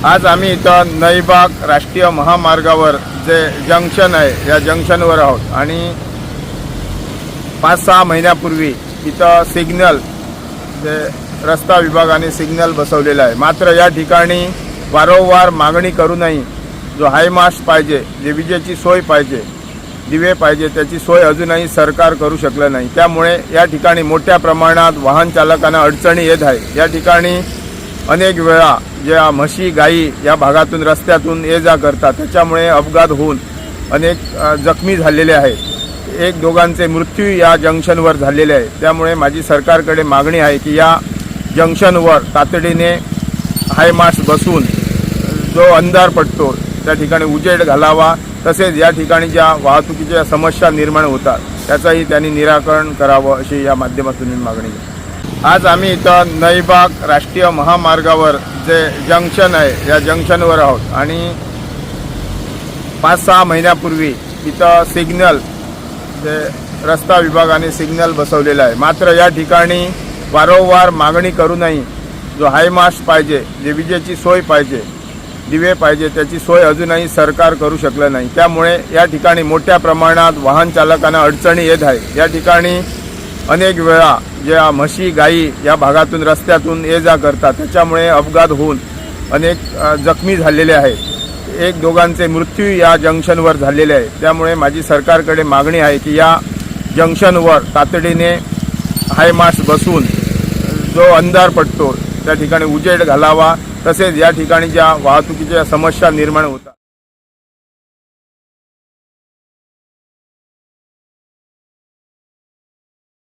आज आम्ही इथं नईबाग राष्ट्रीय महामार्गावर जे जंक्शन आहे या जंक्शनवर आहोत आणि 5-6 महिन्यापूर्वी इथं सिग्नल जे रस्ता विभागाने सिग्नल बसवलेला आहे। मात्र या ठिकाणी वारंवार मागणी करूनही जो हायमास्ट पाहिजे, जे विजेची सोय पाहिजे, दिवे पाहिजे, त्याची सोय अजूनही सरकार करू शकलं नाही। त्यामुळे या ठिकाणी मोठ्या प्रमाणात वाहन चालकांना अडचणी येत आहे। या ठिकाणी अनेक वेळा ज्या म्हशी गायी या भागातून रस्त्यातून ये जा करतात, त्याच्यामुळे अपघात होऊन अनेक जखमी झालेले आहेत। एक दोघांचे मृत्यू या जंक्शनवर झालेले आहे। त्यामुळे माझी सरकारकडे मागणी आहे की या जंक्शनवर तातडीने हायमास्ट बसून जो अंधार पडतो त्या ठिकाणी उजेड घालावा, तसेच या ठिकाणी ज्या वाहतुकीच्या समस्या निर्माण होतात त्याचंही त्यांनी निराकरण करावं अशी या माध्यमातून मागणी आहे। आज आम्ही इथं नईबाग राष्ट्रीय महामार्गावर जे जंक्शन आहे या जंक्शनवर आहोत आणि 5-6 महिन्यापूर्वी इथं सिग्नल जे रस्ता विभागाने सिग्नल बसवलेला आहे। मात्र या ठिकाणी वारंवार मागणी करूनही जो हायमास्ट पाहिजे, जे विजेची सोय पाहिजे, दिवे पाहिजे, त्याची सोय अजूनही सरकार करू शकलं नाही। त्यामुळे या ठिकाणी मोठ्या प्रमाणात वाहन चालकांना अडचणी येत आहे। या ठिकाणी अनेक वेळा ज्या म्हशी गायी या भागातून रस्त्यातून ये जा करतात, त्याच्यामुळे अपघात होऊन अनेक जखमी झालेले आहेत। एक दोघांचे मृत्यू या जंक्शनवर झालेले आहे। त्यामुळे माझी सरकारकडे मागणी आहे की या जंक्शनवर तातडीने हायमास्ट बसून जो अंधार पडतो त्या ठिकाणी उजेड घालावा, तसेच या ठिकाणी ज्या वाहतुकीच्या समस्या निर्माण होतात